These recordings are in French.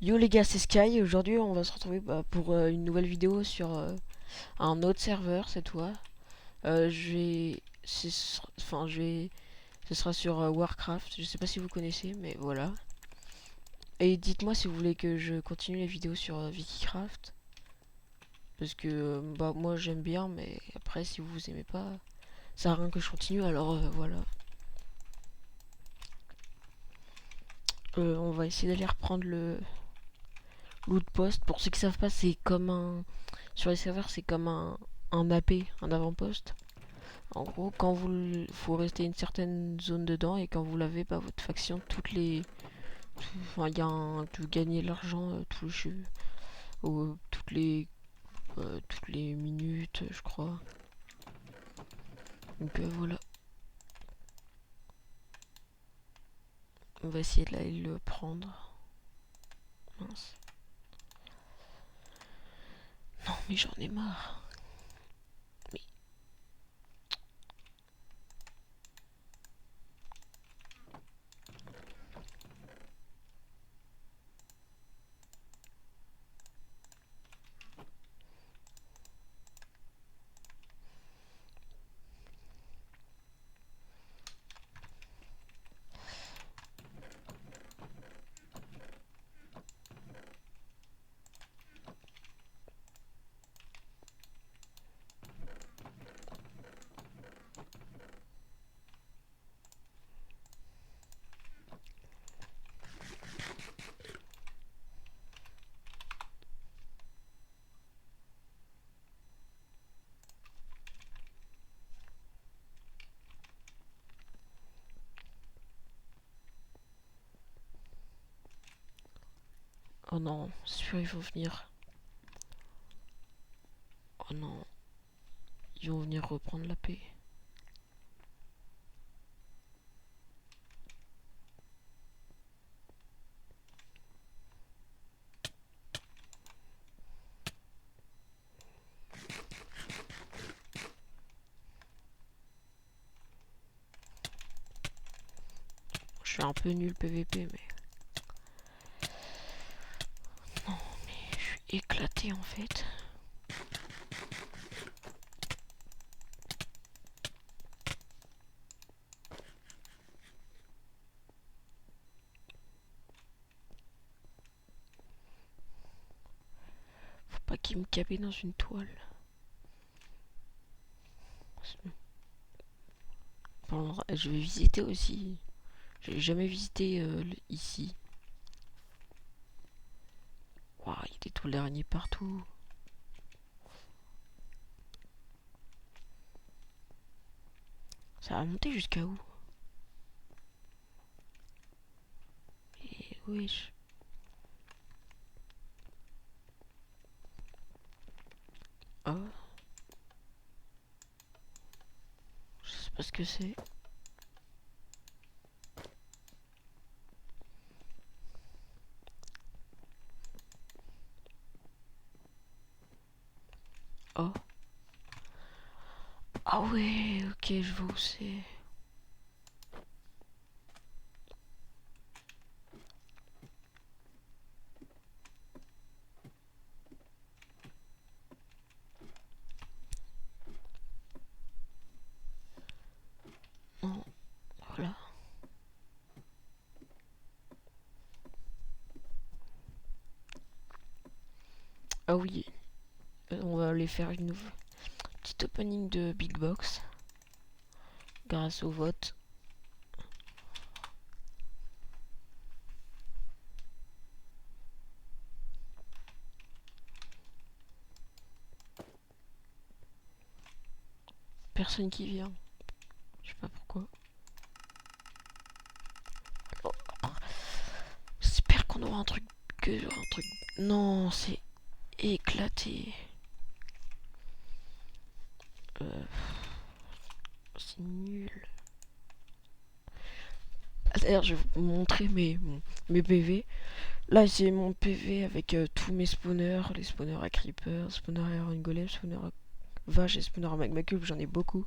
Yo les gars, c'est Sky et aujourd'hui on va se retrouver pour une nouvelle vidéo sur un autre serveur cette fois. Je vais, enfin ce sera sur Warcraft. Je sais pas si vous connaissez, mais voilà. Et dites-moi si vous voulez que je continue les vidéos sur Wikicraft, parce que bah moi j'aime bien, mais après si vous aimez pas, ça sert à rien que je continue. Alors voilà. On va essayer d'aller reprendre le loot post. Pour ceux qui savent pas, c'est comme un sur les serveurs, c'est comme un AP, un avant-poste. En gros, quand faut rester une certaine zone dedans et quand vous l'avez, bah, votre faction, enfin, vous gagnez l'argent toutes les minutes, je crois. Donc voilà, on va essayer de aller le prendre. Mince. Non, mais j'en ai marre. Mais oh non, c'est sûr ils vont venir. Oh non, ils vont venir reprendre la paix. Je suis un peu nul PVP, mais non, mais je suis éclaté en fait. Faut pas qu'ils me capent dans une toile. Bon, je vais visiter aussi. J'ai jamais visité ici. Waouh, il y a des toiles d'araignées partout. Ça va monter jusqu'à où? Et wesh. Oh, je sais pas ce que c'est. Oh. Ah ouais, ok, je vois où c'est. Non, voilà. Ah oui, on va aller faire une petite opening de Big Box grâce au vote. Personne qui vient. Je sais pas pourquoi. Oh, j'espère qu'on aura un truc un truc. Non, c'est éclaté. Euh, c'est nul. D'ailleurs, je vais vous montrer mes PV. Là, j'ai mon PV avec tous mes spawners, les spawners à Creeper, spawner à Iron Golem, spawner à Vache et spawner à Magma Cube, j'en ai beaucoup.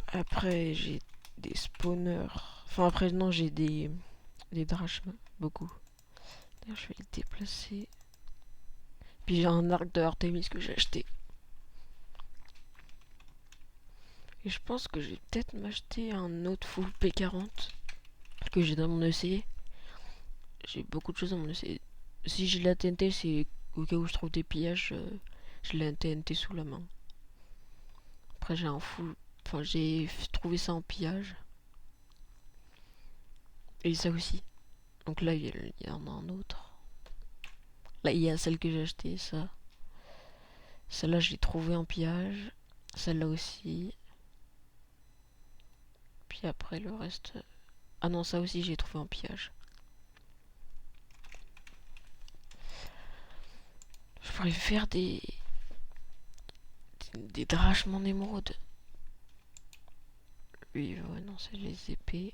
Après, j'ai des spawners. Enfin, après, non, j'ai des Drachma, beaucoup. D'ailleurs, je vais le déplacer. Puis j'ai un arc de Artemis que j'ai acheté. Et je pense que je vais peut-être m'acheter un autre full P40 que j'ai dans mon EC. J'ai beaucoup de choses dans mon EC. Si j'ai la TNT, c'est au cas où je trouve des pillages, j'ai la TNT sous la main. Après j'ai un full... Enfin j'ai trouvé ça en pillage. Et ça aussi. Donc là il y en a un autre. Là il y a celle que j'ai achetée, ça. Celle-là je l'ai trouvée en pillage. Celle-là aussi. Puis après le reste... Ah non, ça aussi j'ai trouvé en pillage. Je pourrais faire des drachements d'émeraude. Oui, ouais, non, c'est les épées.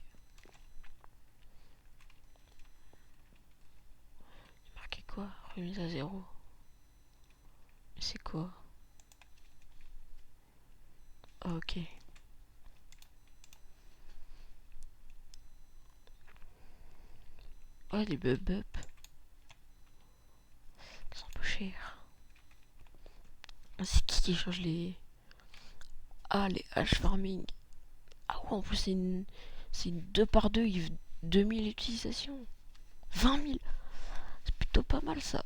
Marqué quoi? Remise à 0. Mais c'est quoi? Ah, ok. Ouais, les bub-up. C'est un peu cher. Ah, c'est qui change les... Ah, les hash farming. Ah ouais, en plus c'est une 2 par 2, 2000 utilisations. 20 000. C'est plutôt pas mal ça.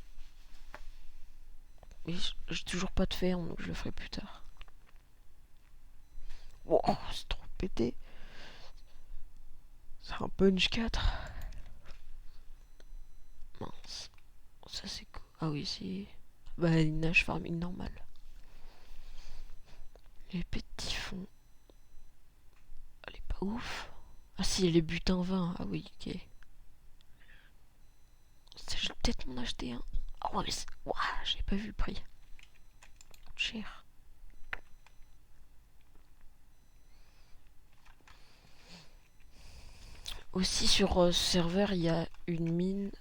Mais j'ai toujours pas de ferme, donc je le ferai plus tard. Wow, c'est trop pété. C'est un punch 4. Mince. Ça c'est quoi? Ah oui, c'est... Bah, une hache farming normale. Les petits fonds. Elle est pas ouf. Ah si, les butins 20. Ah oui, ok. Je vais peut-être m'en acheter un. Oh, mais c'est... Ouah, j'ai pas vu le prix. Cher. Aussi sur ce serveur, il y a une mine.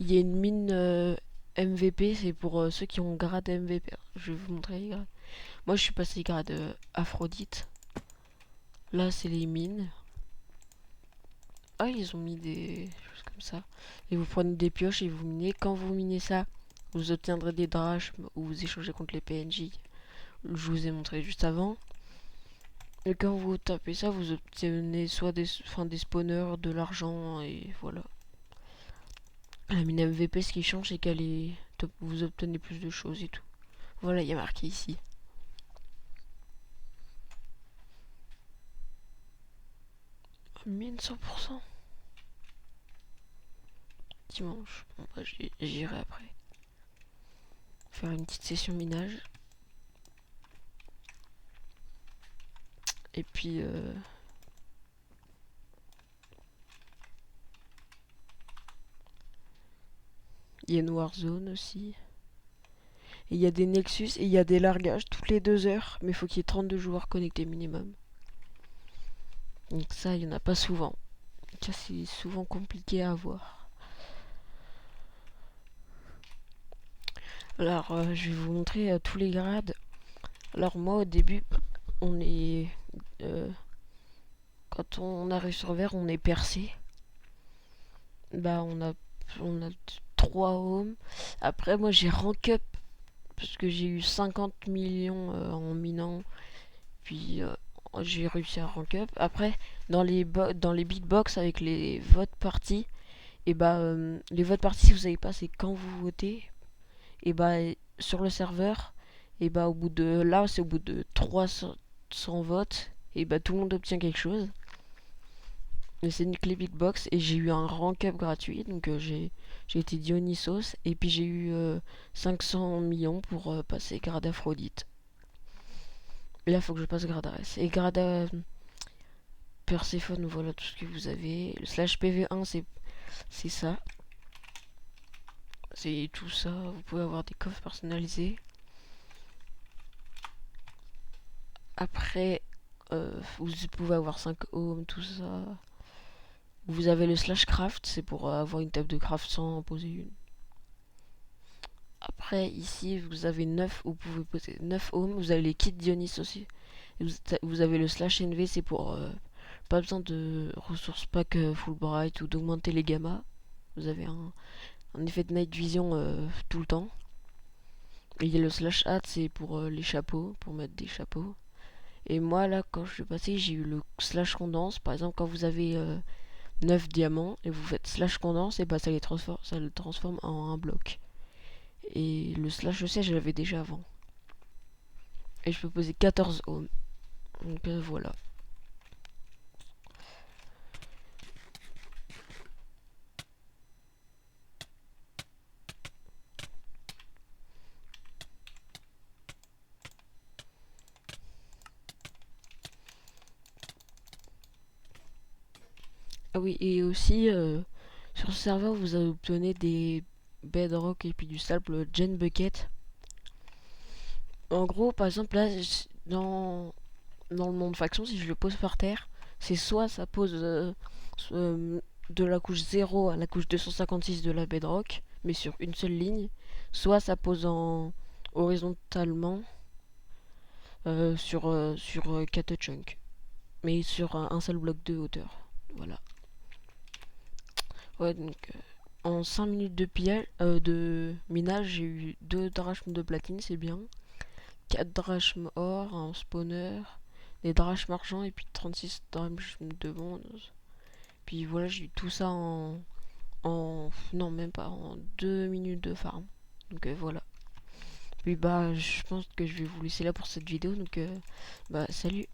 Il y a une mine MVP, c'est pour ceux qui ont grade MVP. Je vais vous montrer les grades. Moi, je suis passé grade Aphrodite. Là, c'est les mines. Ah, ils ont mis des choses comme ça. Et vous prenez des pioches et vous minez. Quand vous minez ça, vous obtiendrez des drachmes ou vous échangez contre les PNJ. Je vous ai montré juste avant. Et quand vous tapez ça, vous obtenez soit des spawners, de l'argent et voilà. La mine MVP, ce qui change, c'est qu'elle est... Vous obtenez plus de choses et tout. Voilà, il y a marqué ici. Mine 100%. Dimanche. Bon, bah, j'irai après. Faire une petite session minage. Et puis... il y a une Warzone aussi. Et il y a des Nexus et il y a des largages toutes les 2 heures. Mais il faut qu'il y ait 32 joueurs connectés minimum. Donc ça, il n'y en a pas souvent. Ça, c'est souvent compliqué à avoir. Alors, je vais vous montrer tous les grades. Alors moi, au début, on est... quand on arrive sur vert, on est percé. Bah, on a 3 homes. Après, moi, j'ai rank up parce que j'ai eu 50 millions en minant. Puis j'ai réussi à rank up. Après, dans les big box avec les votes parties, et bah les votes parties, si vous savez pas, c'est quand vous votez. Et bah sur le serveur, et bah au bout de là, c'est au bout de 300 votes, et bah tout le monde obtient quelque chose. Mais c'est une clé big box et j'ai eu un rank up gratuit, donc j'ai été Dionysos et puis j'ai eu 500 millions pour passer grade Aphrodite. Là, faut que je passe grade Ares. Et grade Perséphone, voilà tout ce que vous avez. Le slash PV1, c'est ça. C'est tout ça. Vous pouvez avoir des coffres personnalisés. Après, vous pouvez avoir 5 ohms, tout ça. Vous avez le slash craft, c'est pour avoir une table de craft sans en poser une. Après, ici, vous avez 9, vous pouvez poser 9 ohms. Vous avez les kits Dionys aussi. Et vous avez le slash NV, c'est pour Pas besoin de ressources pack Fulbright ou d'augmenter les gammas. Vous avez un effet de night vision tout le temps. Et il y a le slash hat, c'est pour les chapeaux, pour mettre des chapeaux. Et moi là, quand je suis passé, j'ai eu le slash condense. Par exemple, quand vous avez 9 diamants et vous faites slash condense, et bah ça le transforme en un bloc. Et le slash EC, je l'avais déjà avant. Et je peux poser 14 ohms. Donc voilà. Ah oui, et aussi, sur ce serveur, vous obtenez des bedrock et puis du sable Gen Bucket. En gros, par exemple, là, dans le monde faction, si je le pose par terre, c'est soit ça pose de la couche 0 à la couche 256 de la bedrock, mais sur une seule ligne, soit ça pose horizontalement sur 4 chunks, mais sur un seul bloc de hauteur. Voilà. Ouais, donc en 5 minutes de minage, j'ai eu 2 drachmes de platine, c'est bien. 4 drachmes or, un spawner, des drachmes argent et puis 36 drachmes de bronze. Puis voilà, j'ai eu tout ça non, même pas, en 2 minutes de farm. Donc voilà. Puis bah, je pense que je vais vous laisser là pour cette vidéo. Donc bah, salut.